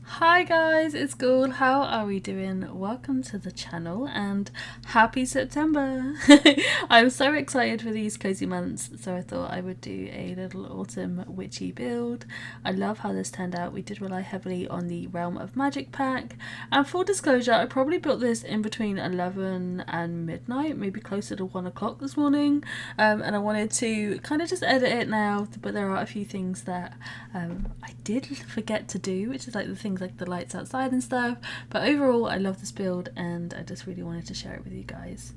Hi guys, it's Gould. How are we doing? Welcome to the channel and happy September! I'm so excited for these cozy months, so I thought I would do a little autumn witchy build. I love how this turned out. We did rely heavily on the Realm of Magic pack, and full disclosure, I probably built this in between 11 and midnight, maybe closer to 1 o'clock this morning, and I wanted to kind of just edit it now, but there are a few things that I did forget to do, which is like the things like the lights outside and stuff. But overall, I love this build and I just really wanted to share it with you guys.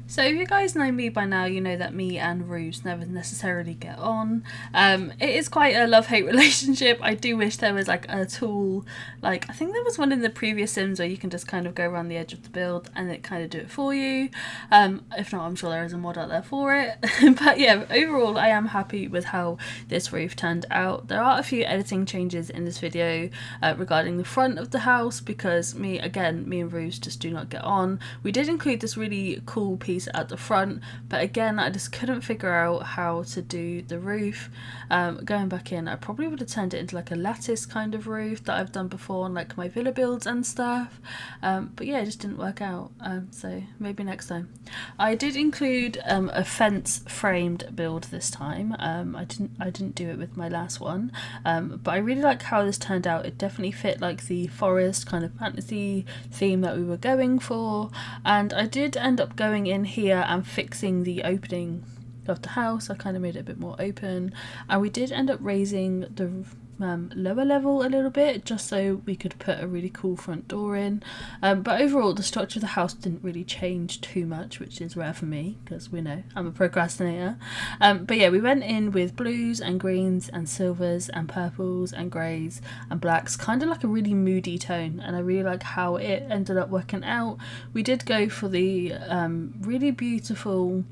So if you guys know me by now, you know that me and Ruse never necessarily get on. It is quite a love-hate relationship. I do wish there was like a tool, like I think there was one in the previous Sims where you can just kind of go around the edge of the build and it kind of do it for you. If not, I'm sure there is a mod out there for it. But yeah, overall I am happy with how this roof turned out. There are a few editing changes in this video regarding the front of the house because me and Ruse just do not get on. We did include this really cool piece at the front, but again I just couldn't figure out how to do the roof. Going back in, I probably would have turned it into like a lattice kind of roof that I've done before on like my villa builds and stuff, but yeah, it just didn't work out, so maybe next time. I did include a fence framed build this time. I didn't do it with my last one, but I really like how this turned out. It definitely fit like the forest kind of fantasy theme that we were going for, and I did end up going in here and fixing the opening of the house. I kind of made it a bit more open, and we did end up raising the lower level a little bit just so we could put a really cool front door in, but overall the structure of the house didn't really change too much, which is rare for me because we know I'm a procrastinator. But yeah, we went in with blues and greens and silvers and purples and greys and blacks, kind of like a really moody tone, and I really like how it ended up working out. We did go for the really beautiful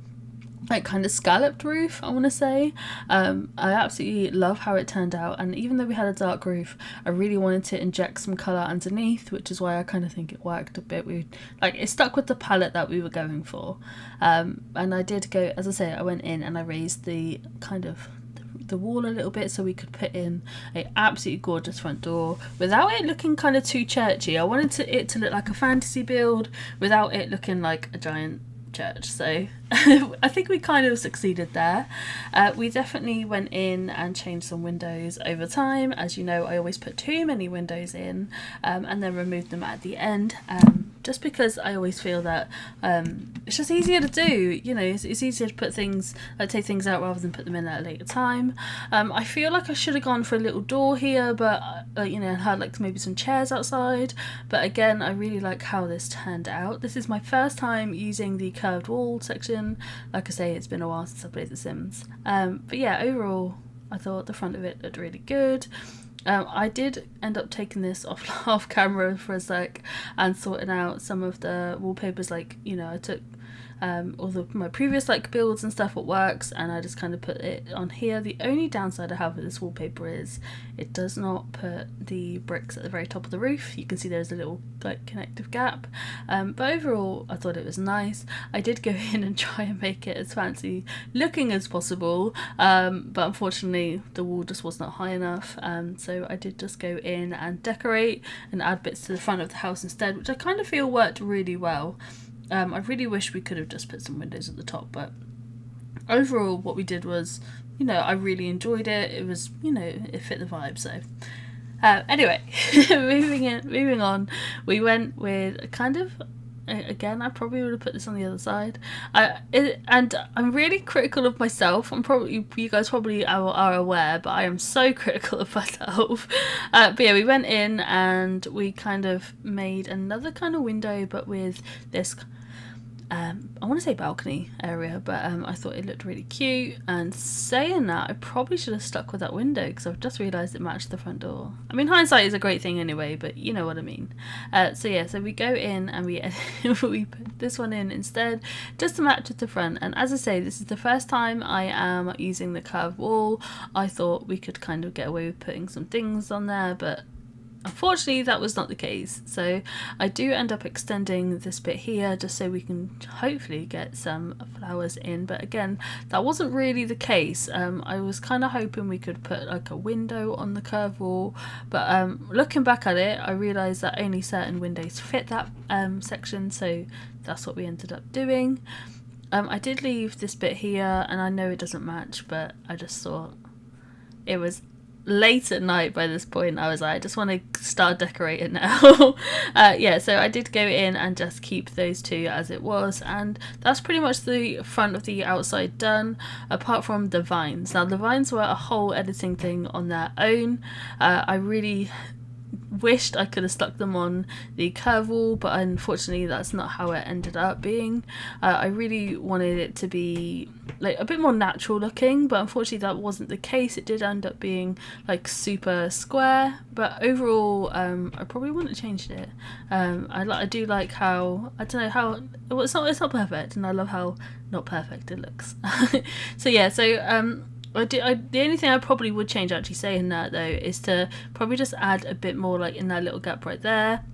like kind of scalloped roof, I want to say. I absolutely love how it turned out, and even though we had a dark roof, I really wanted to inject some colour underneath, which is why I kind of think it worked a bit. It stuck with the palette that we were going for, and I did go, as I say, I went in and I raised the kind of the wall a little bit so we could put in a absolutely gorgeous front door without it looking kind of too churchy. I wanted it to look like a fantasy build without it looking like a giant church, so I think we kind of succeeded there. We definitely went in and changed some windows over time. As you know, I always put too many windows in and then remove them at the end, just because I always feel that it's just easier to do, you know, it's easier to put things, take things out rather than put them in at a later time. I feel like I should have gone for a little door here, but you know, had like maybe some chairs outside, but again I really like how this turned out. This is my first time using the curved wall section. Like I say, it's been a while since I played The Sims, but yeah, overall I thought the front of it looked really good. I did end up taking this off camera for a sec and sorting out some of the wallpapers, like, you know, I took all my previous like builds and stuff, what works, and I just kind of put it on here. The only downside I have with this wallpaper is it does not put the bricks at the very top of the roof. You can see there's a little like connective gap, but overall I thought it was nice. I did go in and try and make it as fancy looking as possible, but unfortunately the wall just was not high enough, so I did just go in and decorate and add bits to the front of the house instead, which I kind of feel worked really well. I really wish we could have just put some windows at the top, but overall what we did was, you know, I really enjoyed it. It was, you know, it fit the vibe. So anyway, moving on, we went with kind of, again, I probably would have put this on the other side. And I'm really critical of myself. You guys probably are aware, but I am so critical of myself. But yeah, we went in and we kind of made another kind of window, but with this I want to say balcony area, but I thought it looked really cute. And saying that, I probably should have stuck with that window because I've just realised it matched the front door. I mean, hindsight is a great thing anyway, but you know what I mean. So yeah, so we go in and we we put this one in instead, just to match with the front. And as I say, this is the first time I am using the curved wall. I thought we could kind of get away with putting some things on there, but Unfortunately, that was not the case, so I do end up extending this bit here just so we can hopefully get some flowers in, but again, that wasn't really the case. I was kind of hoping we could put like a window on the curve wall, but looking back at it, I realised that only certain windows fit that section, so that's what we ended up doing. I did leave this bit here, and I know it doesn't match, but I just thought it was late at night by this point. I was like, I just want to start decorating now. Yeah, so I did go in and just keep those two as it was, and that's pretty much the front of the outside done, apart from the vines. Now the vines were a whole editing thing on their own. I really wished I could have stuck them on the curve wall, but unfortunately that's not how it ended up being. I really wanted it to be like a bit more natural looking, but unfortunately that wasn't the case. It did end up being like super square, but overall I probably wouldn't have changed it. I do like how, I don't know how, it's not perfect, and I love how not perfect it looks. So yeah, so the only thing I probably would change, actually saying that though, is to probably just add a bit more like in that little gap right there,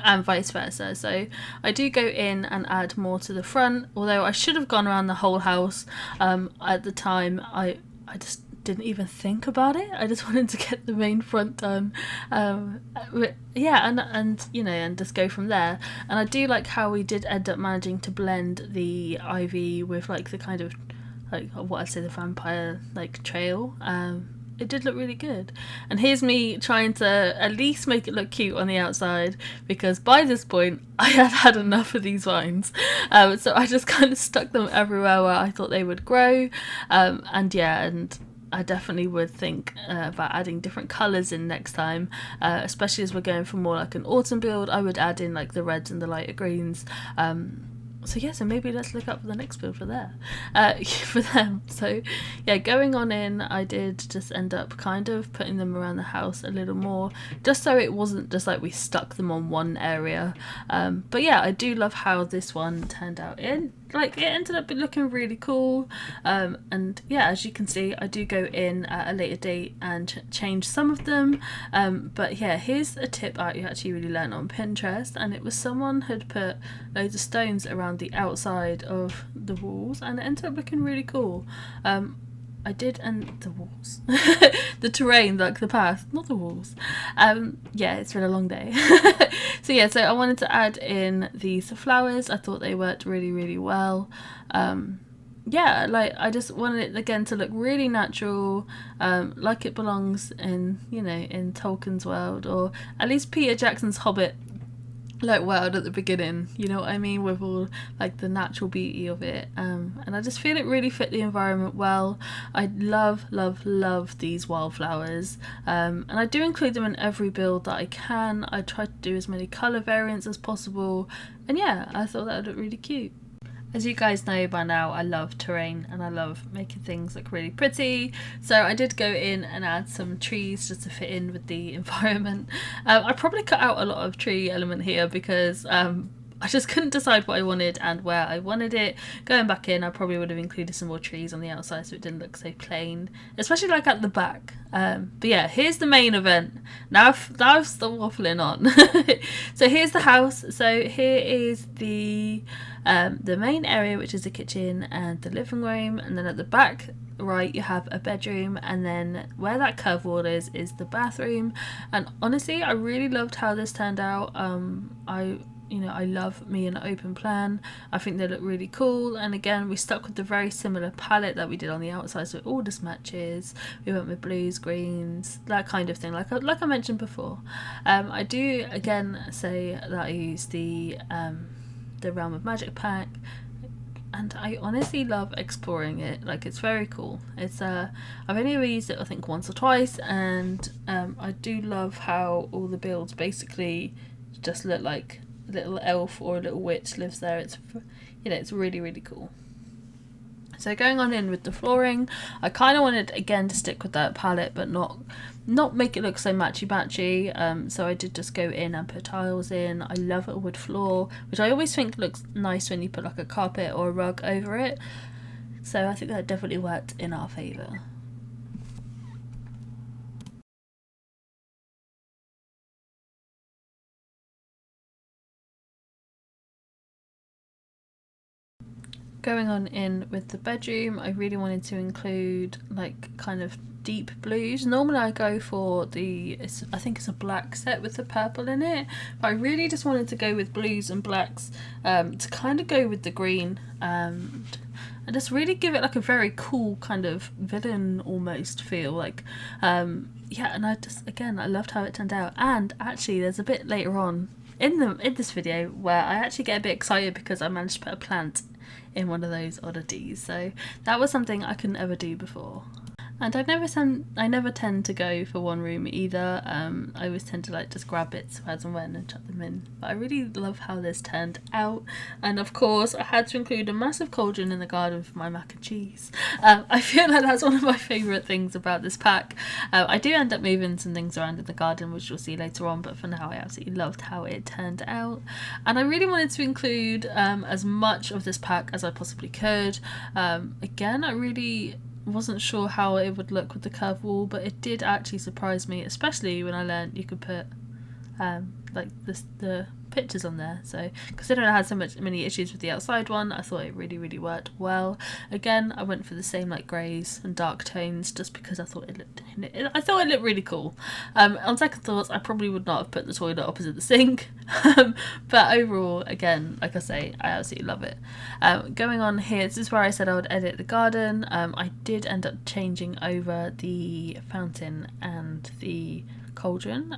and vice versa. So I do go in and add more to the front, although I should have gone around the whole house. At the time I just didn't even think about it. I just wanted to get the main front done. Yeah, and you know, and just go from there. And I do like how we did end up managing to blend the ivy with like the kind of like what I'd say the vampire like trail. It did look really good, and here's me trying to at least make it look cute on the outside, because by this point I had had enough of these vines, so I just kind of stuck them everywhere where I thought they would grow, and yeah, and I definitely would think about adding different colours in next time, especially as we're going for more like an autumn build. I would add in like the reds and the lighter greens. So yeah, so maybe let's look up for the next build for for them. So yeah, going on in, I did just end up kind of putting them around the house a little more, just so it wasn't just like we stuck them on one area. But yeah, I do love how this one turned out. It ended up looking really cool, and yeah, as you can see, I do go in at a later date and change some of them, but yeah, here's a tip I actually really learned on Pinterest, and it was someone had put loads of stones around the outside of the walls, and it ended up looking really cool. I did, and the walls, the terrain, like the path, not the walls. Yeah, it's been a long day. So yeah, so I wanted to add in these flowers. I thought they worked really, really well. Yeah, like I just wanted it again to look really natural, like it belongs in, you know, in Tolkien's world, or at least Peter Jackson's Hobbit like world at the beginning, you know what I mean, with all like the natural beauty of it, and I just feel it really fit the environment well. I love these wildflowers, and I do include them in every build that I can. I try to do as many colour variants as possible, and yeah, I thought that would look really cute. As you guys know by now, I love terrain and I love making things look really pretty, so I did go in and add some trees just to fit in with the environment. I probably cut out a lot of tree element here because I just couldn't decide what I wanted and where I wanted it. Going back in, I probably would have included some more trees on the outside so it didn't look so plain, especially like at the back. But yeah, here's the main event. Now I'm still waffling on. So here's the house. So here is the main area, which is the kitchen and the living room, and then at the back right you have a bedroom, and then where that curve wall is the bathroom. And honestly, I really loved how this turned out. I love me an open plan. I think they look really cool, and again we stuck with the very similar palette that we did on the outside, so it all just matches. We went with blues, greens, that kind of thing, like I mentioned before. I do again say that I used the Realm of Magic pack, and I honestly love exploring it. Like, it's very cool. It's I've only ever used it I think once or twice, and I do love how all the builds basically just look like a little elf or a little witch lives there. It's, you know, it's really, really cool. So going on in with the flooring, I kind of wanted again to stick with that palette but not make it look so matchy-matchy, so I did just go in and put tiles in. I love a wood floor, which I always think looks nice when you put like a carpet or a rug over it, so I think that definitely worked in our favour. Going on in with the bedroom, I really wanted to include like kind of deep blues. Normally I go for I think it's a black set with the purple in it, but I really just wanted to go with blues and blacks to kind of go with the green and just really give it like a very cool kind of villain almost feel, like yeah. And I loved how it turned out. And actually there's a bit later on in this video where I actually get a bit excited because I managed to put a plant in one of those oddities, so that was something I couldn't ever do before. And I never tend to go for one room either. I always tend to like just grab bits as and when and chuck them in. But I really love how this turned out. And of course, I had to include a massive cauldron in the garden for my mac and cheese. I feel like that's one of my favourite things about this pack. I do end up moving some things around in the garden, which you'll see later on. But for now, I absolutely loved how it turned out. And I really wanted to include as much of this pack as I possibly could. Again, I really wasn't sure how it would look with the curved wall, but it did actually surprise me, especially when I learned you could put like the pictures on there. So considering I had many issues with the outside one, I thought it really worked well. Again, I went for the same like greys and dark tones just because I thought it looked really cool. On second thoughts, I probably would not have put the toilet opposite the sink, but overall, again, like I say, I absolutely love it. Going on here, this is where I said I would edit the garden. I did end up changing over the fountain and the cauldron.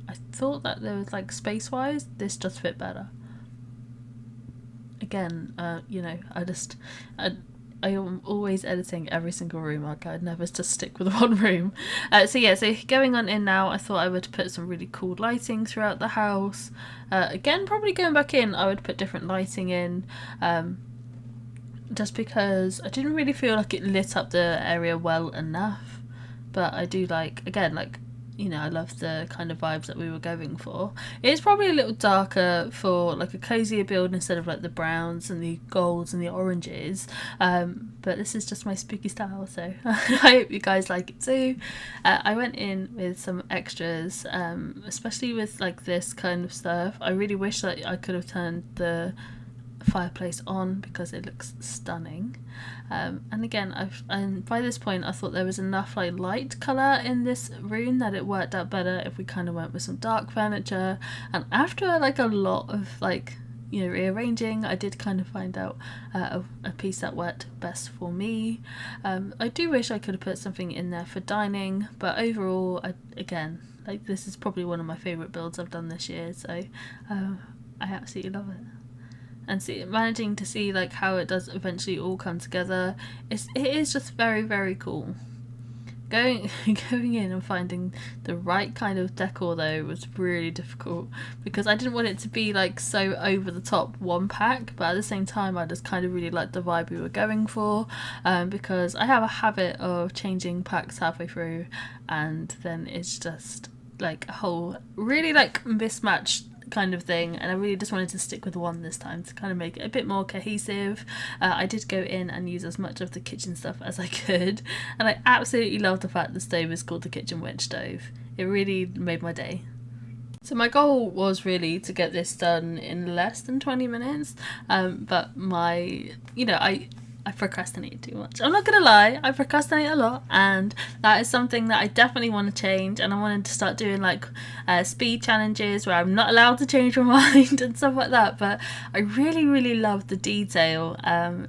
I thought that there was like space wise this just fit better. Again, you know, I am always editing every single room. Like I'd never just stick with one room. So going on in now, I thought I would put some really cool lighting throughout the house. Again, probably going back in, I would put different lighting in, just because I didn't really feel like it lit up the area well enough. But I do like, again, like, you know, I love the kind of vibes that we were going for. It's probably a little darker for like a cozier build instead of like the browns and the golds and the oranges, but this is just my spooky style, so I hope you guys like it too. I went in with some extras, especially with like this kind of stuff. I really wish that I could have turned the fireplace on because it looks stunning. And again, and by this point I thought there was enough like light colour in this room that it worked out better if we kind of went with some dark furniture. And after like a lot of like, you know, rearranging, I did kind of find out a piece that worked best for me. I do wish I could have put something in there for dining, but overall, again, like this is probably one of my favourite builds I've done this year, so I absolutely love it. And managing to see like how it does eventually all come together, it is just very cool. Going in and finding the right kind of decor though was really difficult, because I didn't want it to be like so over the top one pack, but at the same time I just kind of really liked the vibe we were going for, because I have a habit of changing packs halfway through and then it's just like a whole really like mismatched kind of thing, and I really just wanted to stick with one this time to kind of make it a bit more cohesive. I did go in and use as much of the kitchen stuff as I could, and I absolutely love the fact the stove is called the kitchen witch stove. It really made my day. So my goal was really to get this done in less than 20 minutes, but I procrastinate too much. I'm not gonna lie, I procrastinate a lot, and that is something that I definitely want to change. And I wanted to start doing like speed challenges where I'm not allowed to change my mind and stuff like that. But I really love the detail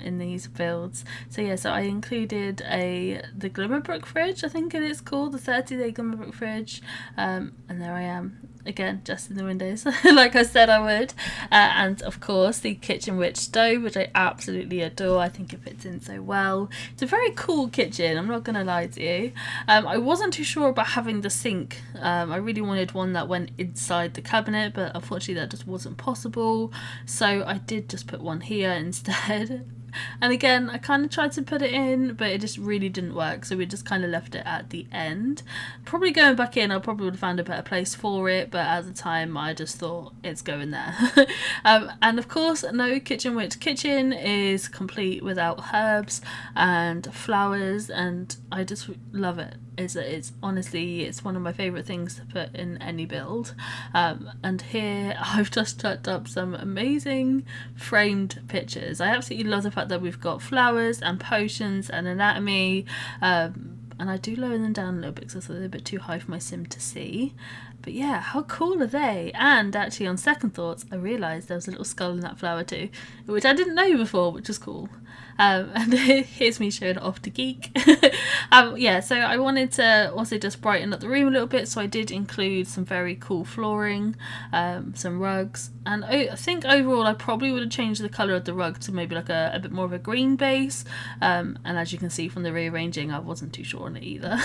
in these builds. So yeah, so I included the Glimmerbrook fridge, I think it is called, the 30-day Glimmerbrook fridge, and there I am again, just in the windows, like I said I would. And of course the kitchen witch stove, which I absolutely adore. I think it fits in so well. It's a very cool kitchen, I'm not gonna lie to you. I wasn't too sure about having the sink. I really wanted one that went inside the cabinet, but unfortunately that just wasn't possible, so I did just put one here instead. And again, I kind of tried to put it in, but it just really didn't work, so we just kind of left it at the end. Probably going back in, I probably would have found a better place for it, but at the time I just thought it's going there. And of course, no kitchen witch kitchen is complete without herbs and flowers, and I just love it. It's honestly, it's one of my favourite things to put in any build. And here I've just tucked up some amazing framed pictures. I absolutely love the fact that we've got flowers and potions and anatomy, and I do lower them down a little bit because they're a bit too high for my sim to see. But yeah, how cool are they? And actually, on second thoughts, I realised there was a little skull in that flower too, which I didn't know before, which was cool. And here's me showing it off to Geek. Yeah, so I wanted to also just brighten up the room a little bit, so I did include some very cool flooring, some rugs, and I think overall I probably would have changed the colour of the rug to maybe like a bit more of a green base, and as you can see from the rearranging, I wasn't too sure on it either.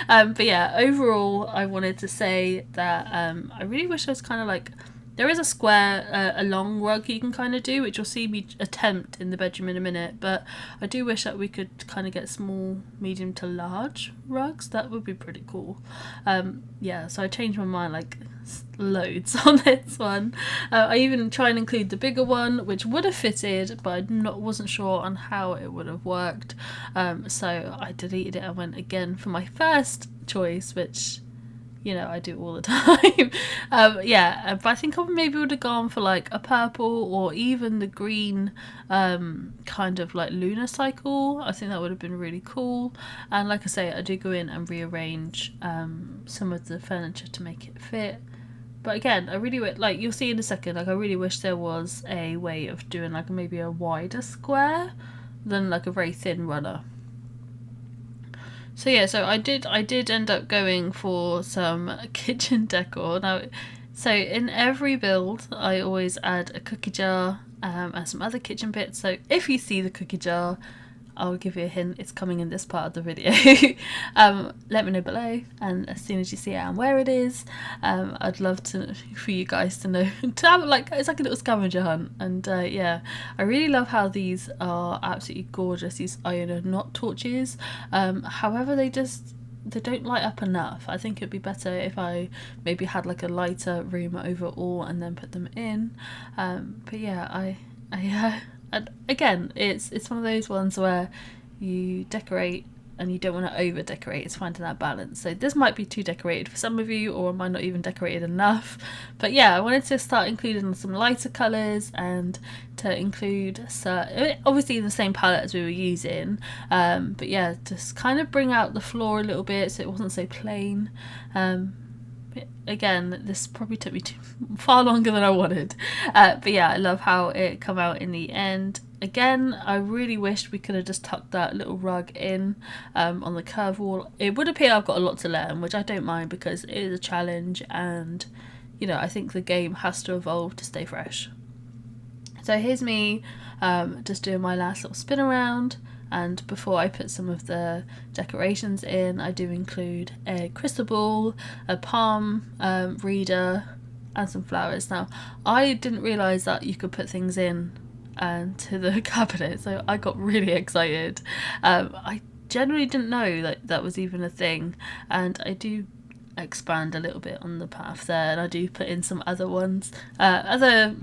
But yeah, overall I wanted to say that I really wish I was kind of like, there is a square, a long rug you can kind of do, which you'll see me attempt in the bedroom in a minute, but I do wish that we could kind of get small, medium to large rugs. That would be pretty cool. Yeah, so I changed my mind like loads on this one. I even try and include the bigger one, which would have fitted, but I wasn't sure on how it would have worked. So I deleted it and went again for my first choice, which, you know, I do all the time. Yeah, but I think I maybe would have gone for like a purple or even the green kind of like lunar cycle. I think that would have been really cool. And like I say, I do go in and rearrange some of the furniture to make it fit. But again, I really like, you'll see in a second, like I really wish there was a way of doing like maybe a wider square than like a very thin runner. So yeah, so I did end up going for some kitchen decor. Now, so in every build, I always add a cookie jar and some other kitchen bits. So if you see the cookie jar, I'll give you a hint, it's coming in this part of the video. Let me know below, and as soon as you see it and where it is, I'd love for you guys to know, to have like, it's like a little scavenger hunt. And yeah, I really love how these are absolutely gorgeous, these iron knot torches. However, they don't light up enough. I think it'd be better if I maybe had like a lighter room overall and then put them in. But yeah, and again, it's one of those ones where you decorate and you don't want to over decorate. It's finding that balance. So this might be too decorated for some of you, or I might not even decorated enough. But yeah, I wanted to start including some lighter colours and to include obviously the same palette as we were using. But yeah, just kind of bring out the floor a little bit so it wasn't so plain. Again, this probably took me far longer than I wanted, but yeah, I love how it come out in the end. Again, I really wished we could have just tucked that little rug in on the curve wall. It would appear I've got a lot to learn, which I don't mind because it is a challenge, and you know, I think the game has to evolve to stay fresh. So here's me just doing my last little spin around. And before I put some of the decorations in, I do include a crystal ball, a palm reader, and some flowers. Now, I didn't realise that you could put things in to the cabinet, so I got really excited. I generally didn't know that that was even a thing, and I do expand a little bit on the path there, and I do put in some other ones, other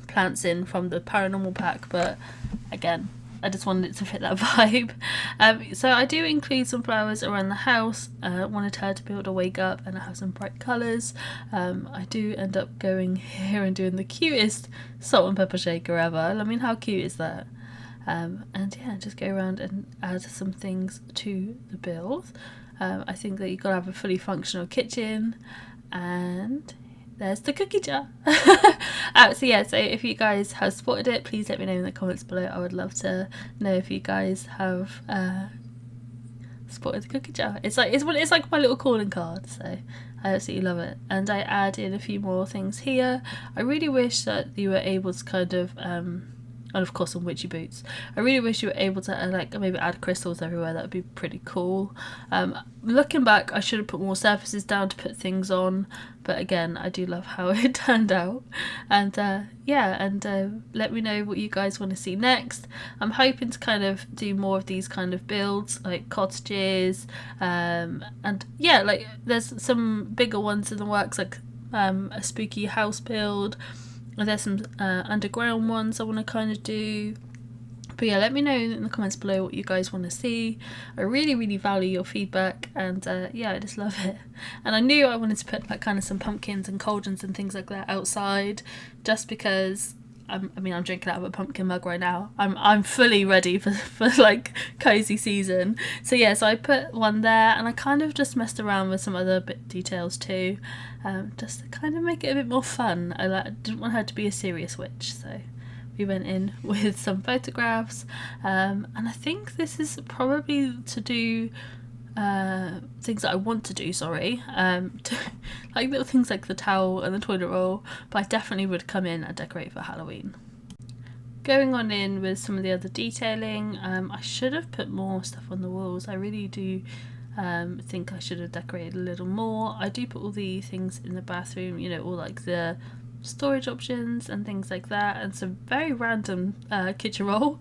plants in from the paranormal pack, but again, I just wanted it to fit that vibe. So I do include some flowers around the house. I wanted her to be able to wake up and have some bright colours. I do end up going here and doing the cutest salt and pepper shaker ever. I mean, how cute is that? And yeah, just go around and add some things to the build. I think that you've got to have a fully functional kitchen, and there's the cookie jar. So yeah, so if you guys have spotted it, please let me know in the comments below. I would love to know if you guys have spotted the cookie jar. It's like my little calling card, so I absolutely love it. And I add in a few more things here. I really wish that you were able to kind of and of course some witchy boots. I really wish you were able to like maybe add crystals everywhere. That would be pretty cool. Looking back, I should have put more surfaces down to put things on, but again, I do love how it turned out. And yeah, and let me know what you guys want to see next. I'm hoping to kind of do more of these kind of builds, like cottages, and yeah, like there's some bigger ones in the works, like a spooky house build. There's some underground ones I want to kind of do. But yeah, let me know in the comments below what you guys want to see. I really value your feedback, and yeah, I just love it. And I knew I wanted to put like kind of some pumpkins and cauldrons and things like that outside, just because I'm drinking out of a pumpkin mug right now. I'm fully ready for like cozy season. So yeah, so I put one there, and I kind of just messed around with some other bit details too, just to kind of make it a bit more fun. I didn't want her to be a serious witch, so we went in with some photographs, and I think this is probably to do things that I want to do, like little things like the towel and the toilet roll, but I definitely would come in and decorate for Halloween. Going on in with some of the other detailing, I should have put more stuff on the walls. I really do think I should have decorated a little more. I do put all the things in the bathroom, you know, all like the storage options and things like that, and some very random kitchen roll,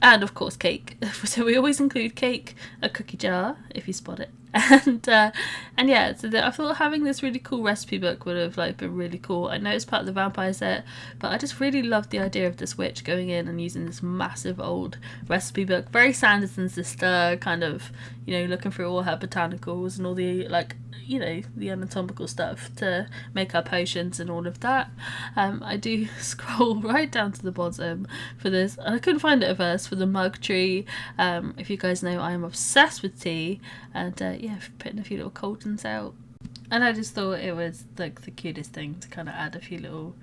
and of course cake. So we always include cake, a cookie jar if you spot it, and yeah, so I thought having this really cool recipe book would have like been really cool. I know it's part of the vampire set, but I just really loved the idea of this witch going in and using this massive old recipe book, very Sanders and Sister kind of, you know, looking through all her botanicals and all the like, you know, the anatomical stuff to make our potions and all of that. I do scroll right down to the bottom for this, and I couldn't find it at first, for the mug tree. If you guys know, I am obsessed with tea, and yeah, putting a few little cauldrons out, and I just thought it was like the cutest thing to kind of add a few little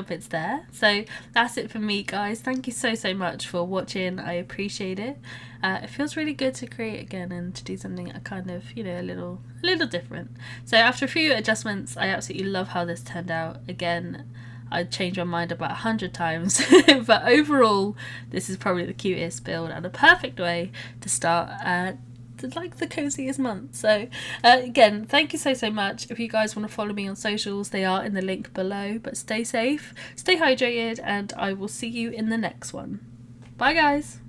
bits there. So that's it for me, guys. Thank you so much for watching. I appreciate it. It feels really good to create again and to do something a kind of, you know, a little different. So after a few adjustments, I absolutely love how this turned out. Again, I'd changed my mind about 100 times, but overall this is probably the cutest build and a perfect way to start like the coziest month. So again, thank you so much. If you guys want to follow me on socials, they are in the link below. But stay safe, stay hydrated, and I will see you in the next one. Bye guys.